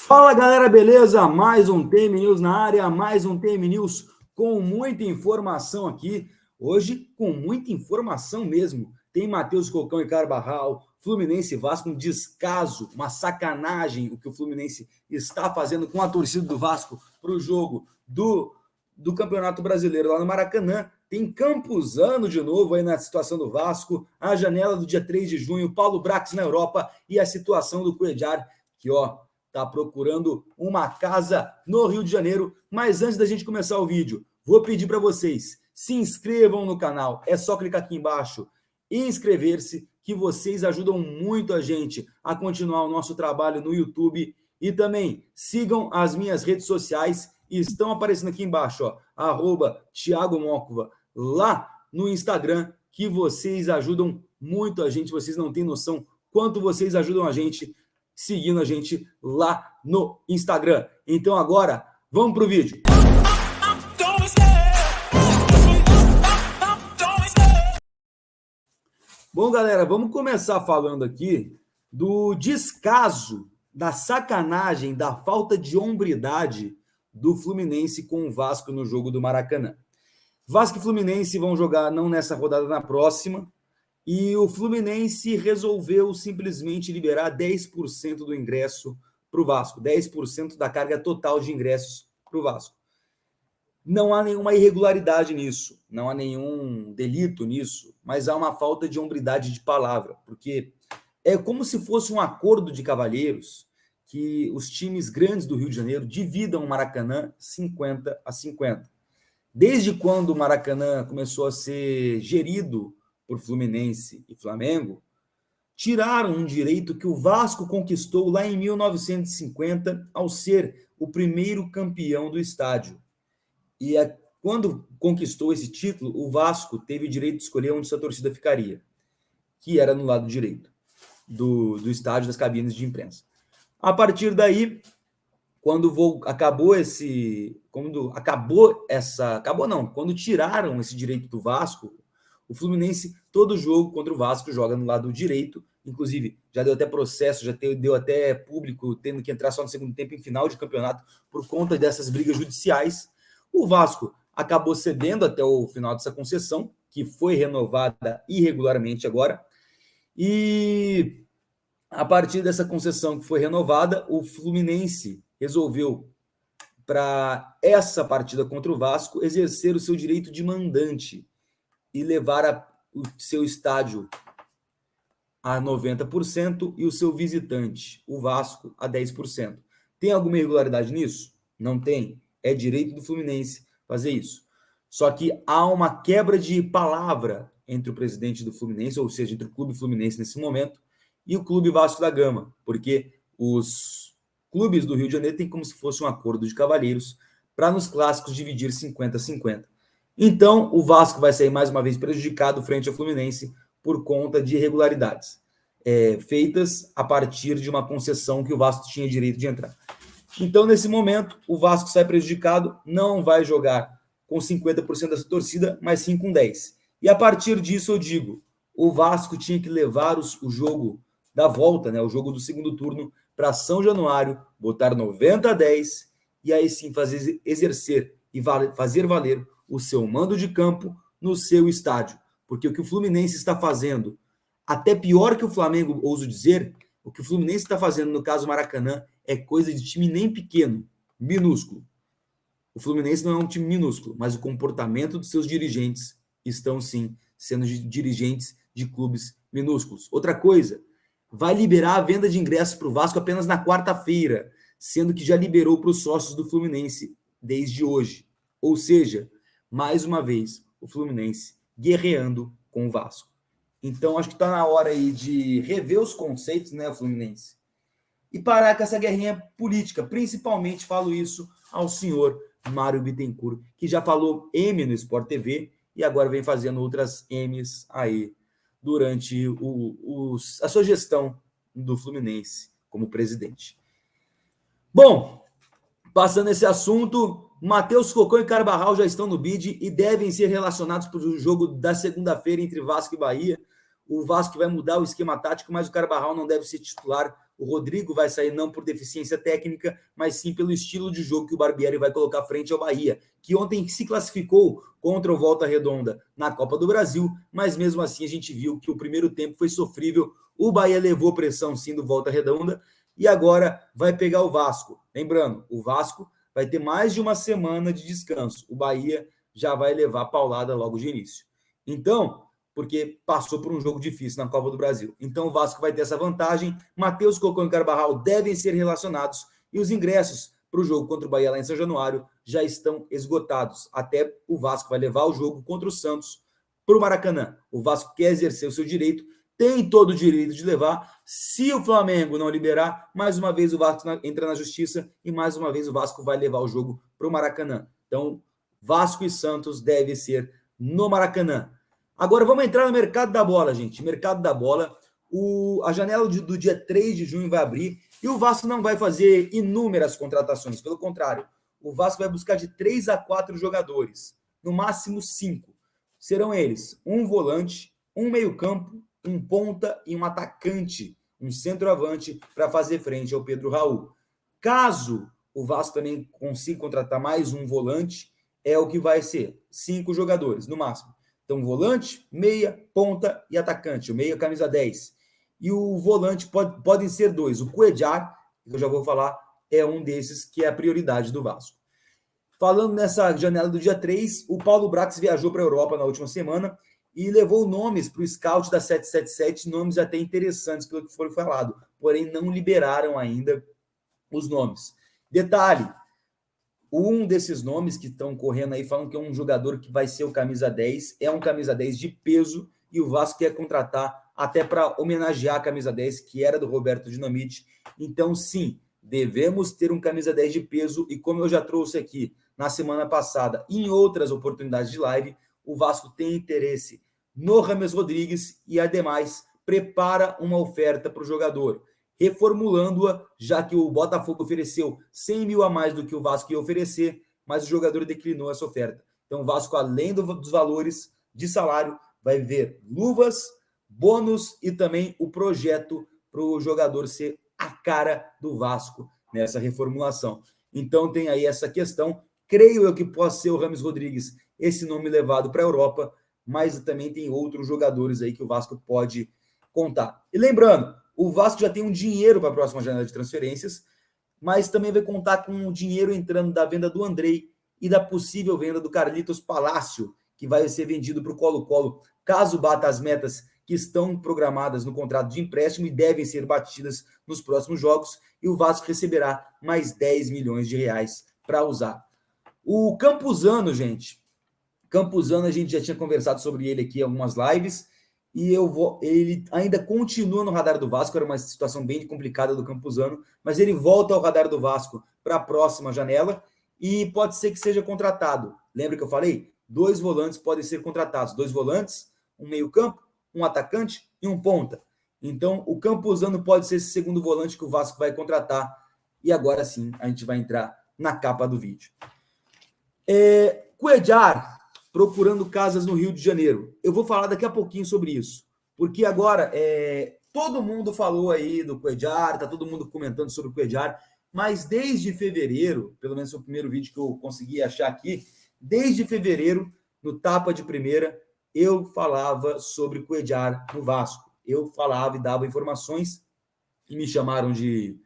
Fala galera, beleza? Mais um TM News na área, mais um TM News com muita informação aqui. Hoje, com muita informação mesmo. Tem Matheus Cocão e Carbarral, Fluminense e Vasco, um descaso, uma sacanagem o que o Fluminense está fazendo com a torcida do Vasco para o jogo do Campeonato Brasileiro lá no Maracanã. Tem Campuzano de novo aí na situação do Vasco, a janela do dia 3 de junho, Paulo Brax na Europa e a situação do Cuéllar, que está procurando uma casa no Rio de Janeiro. Mas antes da gente começar o vídeo, vou pedir para vocês, se inscrevam no canal. É só clicar aqui embaixo e inscrever-se, que vocês ajudam muito a gente a continuar o nosso trabalho no YouTube. E também sigam as minhas redes sociais, estão aparecendo aqui embaixo, @Thiago Mocova, lá no Instagram, que vocês ajudam muito a gente. Vocês não têm noção quanto vocês ajudam a gente seguindo a gente lá no Instagram. Então agora, vamos pro vídeo. Bom, galera, vamos começar falando aqui do descaso, da sacanagem, da falta de hombridade do Fluminense com o Vasco no jogo do Maracanã. Vasco e Fluminense vão jogar não nessa rodada, na próxima. E o Fluminense resolveu simplesmente liberar 10% do ingresso para o Vasco, 10% da carga total de ingressos para o Vasco. Não há nenhuma irregularidade nisso, não há nenhum delito nisso, mas há uma falta de hombridade de palavra, porque é como se fosse um acordo de cavalheiros que os times grandes do Rio de Janeiro dividam o Maracanã 50-50. Desde quando o Maracanã começou a ser gerido por Fluminense e Flamengo, tiraram um direito que o Vasco conquistou lá em 1950 ao ser o primeiro campeão do estádio. E quando conquistou esse título, o Vasco teve o direito de escolher onde sua torcida ficaria, que era no lado direito do estádio, das cabines de imprensa. A partir daí, quando tiraram esse direito do Vasco, o Fluminense, todo jogo contra o Vasco, joga no lado direito. Inclusive, já deu até processo, deu até público tendo que entrar só no segundo tempo em final de campeonato por conta dessas brigas judiciais. O Vasco acabou cedendo até o final dessa concessão, que foi renovada irregularmente agora. E a partir dessa concessão que foi renovada, o Fluminense resolveu, para essa partida contra o Vasco, exercer o seu direito de mandante e levar o seu estádio a 90% e o seu visitante, o Vasco, a 10%. Tem alguma irregularidade nisso? Não tem. É direito do Fluminense fazer isso. Só que há uma quebra de palavra entre o presidente do Fluminense, ou seja, entre o Clube Fluminense nesse momento, e o Clube Vasco da Gama, porque os clubes do Rio de Janeiro têm como se fosse um acordo de cavalheiros para nos clássicos dividir 50-50. Então, o Vasco vai sair mais uma vez prejudicado frente ao Fluminense por conta de irregularidades feitas a partir de uma concessão que o Vasco tinha direito de entrar. Então, nesse momento, o Vasco sai prejudicado, não vai jogar com 50% dessa torcida, mas sim com 10%. E a partir disso, eu digo, o Vasco tinha que levar o jogo da volta, o jogo do segundo turno, para São Januário, botar 90-10, e aí sim exercer e fazer valer o seu mando de campo no seu estádio. Porque o que o Fluminense está fazendo, até pior que o Flamengo, ouso dizer, o que o Fluminense está fazendo no caso Maracanã é coisa de time nem pequeno, minúsculo. O Fluminense não é um time minúsculo, mas o comportamento dos seus dirigentes estão sim sendo dirigentes de clubes minúsculos. Outra coisa, vai liberar a venda de ingressos para o Vasco apenas na quarta-feira, sendo que já liberou para os sócios do Fluminense desde hoje. Ou seja, mais uma vez, o Fluminense guerreando com o Vasco. Então, acho que está na hora aí de rever os conceitos, Fluminense? E parar com essa guerrinha política. Principalmente falo isso ao senhor Mário Bittencourt, que já falou M no Sport TV e agora vem fazendo outras M's aí durante a sua gestão do Fluminense como presidente. Bom, passando esse assunto, Matheus Cocão e Carbarral já estão no bid e devem ser relacionados para o jogo da segunda-feira entre Vasco e Bahia. o Vasco vai mudar o esquema tático, mas o Carvajal não deve ser titular. O Rodrigo vai sair não por deficiência técnica, mas sim pelo estilo de jogo que o Barbieri vai colocar frente ao Bahia, que ontem se classificou contra o Volta Redonda na Copa do Brasil, mas mesmo assim a gente viu que o primeiro tempo foi sofrível. O Bahia levou pressão sim do Volta Redonda e agora vai pegar o Vasco. Lembrando, o Vasco vai ter mais de uma semana de descanso. O Bahia já vai levar paulada logo de início. Então, porque passou por um jogo difícil na Copa do Brasil. Então o Vasco vai ter essa vantagem. Matheus Cocão e Carvajal devem ser relacionados e os ingressos para o jogo contra o Bahia lá em São Januário já estão esgotados. Até o Vasco vai levar o jogo contra o Santos para o Maracanã. O Vasco quer exercer o seu direito, tem todo o direito de levar. Se o Flamengo não liberar, mais uma vez o Vasco entra na justiça e mais uma vez o Vasco vai levar o jogo para o Maracanã. Então, Vasco e Santos deve ser no Maracanã. Agora vamos entrar no mercado da bola, gente. Mercado da bola. A janela do dia 3 de junho vai abrir e o Vasco não vai fazer inúmeras contratações. Pelo contrário, o Vasco vai buscar de 3 a 4 jogadores. No máximo 5. Serão eles um volante, um meio-campo, um ponta e um atacante, um centroavante para fazer frente ao Pedro Raul. Caso o Vasco também consiga contratar mais um volante, é o que vai ser 5 jogadores, no máximo. Então, volante, meia, ponta e atacante. O meia, camisa 10. E o volante podem ser 2. O Cuéllar, que eu já vou falar, é um desses que é a prioridade do Vasco. Falando nessa janela do dia 3, o Paulo Brax viajou para a Europa na última semana e levou nomes para o scout da 777, nomes até interessantes pelo que foi falado, porém não liberaram ainda os nomes. Detalhe, um desses nomes que estão correndo aí falam que é um jogador que vai ser o camisa 10, é um camisa 10 de peso e o Vasco quer contratar até para homenagear a camisa 10 que era do Roberto Dinamite. Então, sim, devemos ter um camisa 10 de peso e como eu já trouxe aqui na semana passada e em outras oportunidades de live, o Vasco tem interesse no James Rodrigues e, ademais, prepara uma oferta para o jogador, reformulando-a, já que o Botafogo ofereceu 100 mil a mais do que o Vasco ia oferecer, mas o jogador declinou essa oferta. Então, o Vasco, além dos valores de salário, vai ver luvas, bônus e também o projeto para o jogador ser a cara do Vasco nessa reformulação. Então, tem aí essa questão. Creio eu que possa ser o James Rodrigues, esse nome levado para a Europa, mas também tem outros jogadores aí que o Vasco pode contar. E lembrando, o Vasco já tem um dinheiro para a próxima janela de transferências, mas também vai contar com o dinheiro entrando da venda do Andrei e da possível venda do Carlitos Palácio, que vai ser vendido para o Colo-Colo, caso bata as metas que estão programadas no contrato de empréstimo e devem ser batidas nos próximos jogos, e o Vasco receberá mais 10 milhões de reais para usar. O Campuzano, gente, Campuzano, a gente já tinha conversado sobre ele aqui em algumas lives, e ele ainda continua no radar do Vasco, era uma situação bem complicada do Campuzano, mas ele volta ao radar do Vasco para a próxima janela, e pode ser que seja contratado. Lembra que eu falei? 2 volantes podem ser contratados, 2 volantes, um meio-campo, um atacante e um ponta. Então, o Campuzano pode ser esse segundo volante que o Vasco vai contratar, e agora sim, a gente vai entrar na capa do vídeo. Cuéllar, procurando casas no Rio de Janeiro. Eu vou falar daqui a pouquinho sobre isso, porque agora todo mundo falou aí do Cuéllar, tá todo mundo comentando sobre o Cuéllar, mas desde fevereiro, pelo menos foi o primeiro vídeo que eu consegui achar aqui, desde fevereiro, no Tapa de Primeira, eu falava sobre o Cuéllar no Vasco. Eu falava e dava informações e me chamaram de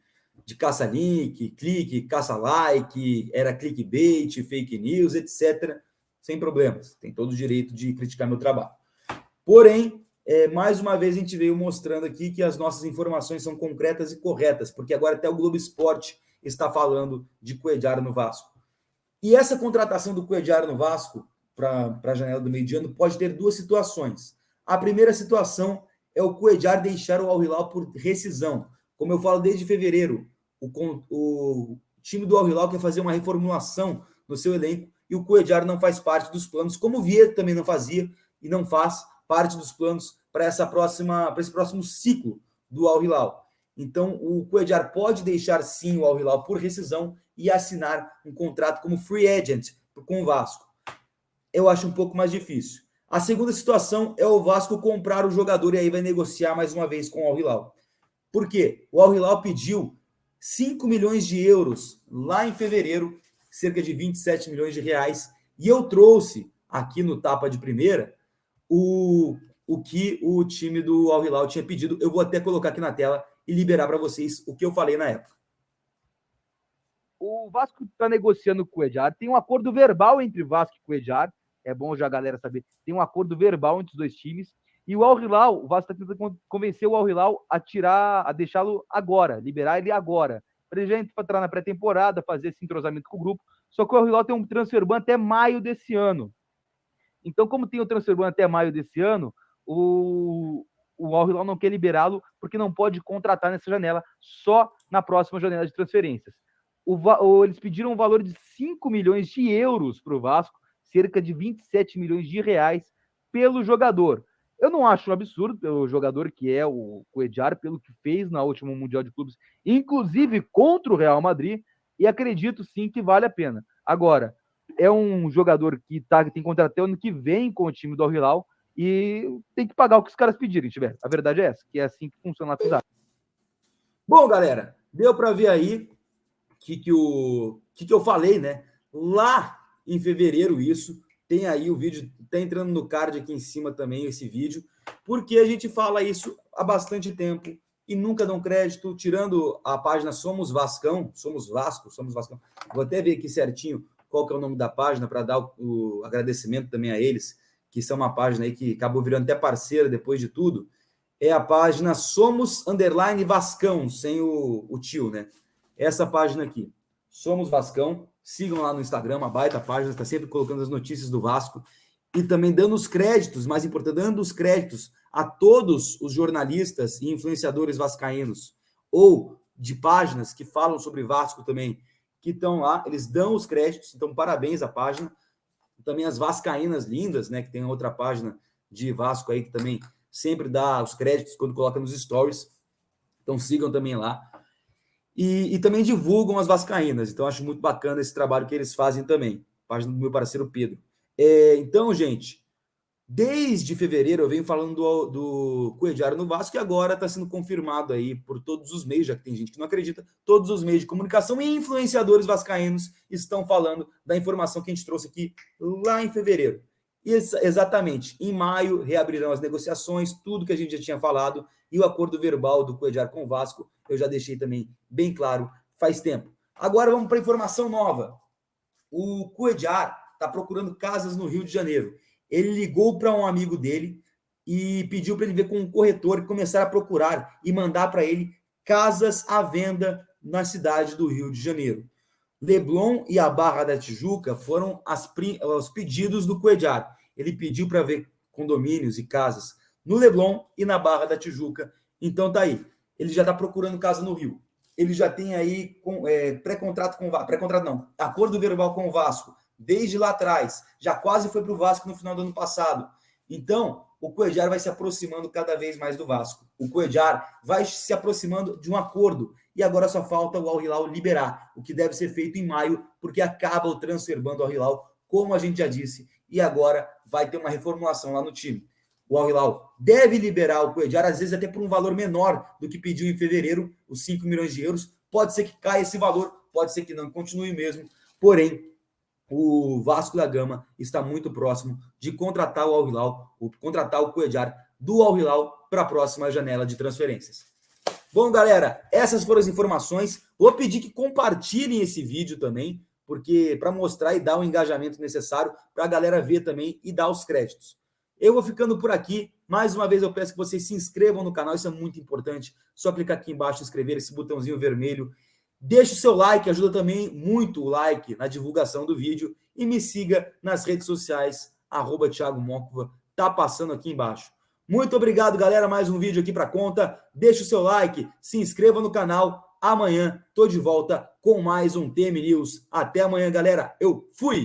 caça-link, clique, caça-like, era clickbait, fake news, etc., sem problemas. Tem todo o direito de criticar meu trabalho. Porém, mais uma vez a gente veio mostrando aqui que as nossas informações são concretas e corretas, porque agora até o Globo Esporte está falando de Cuéllar no Vasco. E essa contratação do Cuéllar no Vasco para a janela do meio de ano pode ter 2 situações. A primeira situação é o Cuéllar deixar o Al Hilal por rescisão. Como eu falo desde fevereiro, o time do Al Hilal quer fazer uma reformulação no seu elenco e o Cuéllar não faz parte dos planos, como o Vieira também não fazia e não faz parte dos planos para esse próximo ciclo do Al Hilal. Então, o Cuéllar pode deixar sim o Al Hilal por rescisão e assinar um contrato como free agent com o Vasco. Eu acho um pouco mais difícil. A segunda situação é o Vasco comprar o jogador e aí vai negociar mais uma vez com o Al Hilal. Por quê? O Al Hilal pediu 5 milhões de euros lá em fevereiro, cerca de 27 milhões de reais, e eu trouxe aqui no Tapa de Primeira o que o time do Al Hilal tinha pedido. Eu vou até colocar aqui na tela e liberar para vocês o que eu falei na época. O Vasco está negociando com o Cuéllar, tem um acordo verbal entre Vasco e Cuéllar, é bom já a galera saber, tem um acordo verbal entre os dois times, e o Al Hilal, o Vasco está tentando convencer o Al Hilal a deixá-lo agora, liberar ele agora, para ele já entrar na pré-temporada, fazer esse entrosamento com o grupo, só que o Al Hilal tem um transfer ban até maio desse ano. Então, como tem o transfer ban até maio desse ano, o Al Hilal não quer liberá-lo porque não pode contratar nessa janela, só na próxima janela de transferências. Eles pediram um valor de 5 milhões de euros para o Vasco, cerca de 27 milhões de reais pelo jogador. Eu não acho um absurdo pelo jogador que é o Cuéllar, pelo que fez na última Mundial de Clubes, inclusive contra o Real Madrid, e acredito sim que vale a pena. Agora, é um jogador que tem contrato até ano que vem com o time do Al Hilal e tem que pagar o que os caras pedirem, tiver. A verdade é essa, que é assim que funciona a FISA. Bom, galera, deu para ver aí que eu falei, né? Lá em fevereiro, isso. Tem aí o vídeo, tá entrando no card aqui em cima também esse vídeo, porque a gente fala isso há bastante tempo e nunca dão crédito, tirando a página Somos Vascão, Somos Vasco. Vou até ver aqui certinho qual que é o nome da página para dar o agradecimento também a eles, que são uma página aí que acabou virando até parceira depois de tudo. É a página Somos Vascão, sem o tio, né? Essa página aqui, Somos Vascão, sigam lá no Instagram, uma baita página, está sempre colocando as notícias do Vasco e também dando os créditos, mais importante, dando os créditos a todos os jornalistas e influenciadores vascaínos ou de páginas que falam sobre Vasco também, que estão lá, eles dão os créditos, então parabéns à página. Também as vascaínas lindas, né, que tem outra página de Vasco aí que também sempre dá os créditos quando coloca nos stories, então sigam também lá. E também divulgam as vascaínas. Então, acho muito bacana esse trabalho que eles fazem também. Página do meu parceiro Pedro. Então, gente, desde fevereiro eu venho falando do Cuéllar no Vasco e agora está sendo confirmado aí por todos os meios, já que tem gente que não acredita, todos os meios de comunicação e influenciadores vascaínos estão falando da informação que a gente trouxe aqui lá em fevereiro. Exatamente, em maio reabrirão as negociações, tudo que a gente já tinha falado, e o acordo verbal do Cuéllar com o Vasco, eu já deixei também bem claro faz tempo. Agora vamos para a informação nova. O Cuéllar está procurando casas no Rio de Janeiro. Ele ligou para um amigo dele e pediu para ele ver com um corretor e começar a procurar e mandar para ele casas à venda na cidade do Rio de Janeiro. Leblon e a Barra da Tijuca foram os pedidos do Cuéllar. Ele pediu para ver condomínios e casas no Leblon e na Barra da Tijuca. Então tá aí. Ele já está procurando casa no Rio. Ele já tem aí pré-contrato com o Vasco. Pré-contrato não. Acordo verbal com o Vasco. Desde lá atrás. Já quase foi para o Vasco no final do ano passado. Então, o Cuéllar vai se aproximando cada vez mais do Vasco. O Cuéllar vai se aproximando de um acordo. E agora só falta o Al Hilal liberar, o que deve ser feito em maio, porque acaba o transfer ban do Al Hilal, como a gente já disse, e agora vai ter uma reformulação lá no time. O Al Hilal deve liberar o Cuéllar, às vezes até por um valor menor do que pediu em fevereiro, os 5 milhões de euros. Pode ser que caia esse valor, pode ser que não, continue mesmo. Porém, o Vasco da Gama está muito próximo de contratar o Al Hilal, contratar o Cuéllar do Al Hilal para a próxima janela de transferências. Bom, galera, essas foram as informações. Vou pedir que compartilhem esse vídeo também, porque para mostrar e dar o engajamento necessário para a galera ver também e dar os créditos. Eu vou ficando por aqui. Mais uma vez eu peço que vocês se inscrevam no canal, isso é muito importante. Só clicar aqui embaixo, inscrever, esse botãozinho vermelho. Deixe o seu like, ajuda também muito o like na divulgação do vídeo. E me siga nas redes sociais, @Thiago Móncova, tá passando aqui embaixo. Muito obrigado, galera. Mais um vídeo aqui para conta. Deixe o seu like, se inscreva no canal. Amanhã tô de volta com mais um TM News. Até amanhã, galera. Eu fui!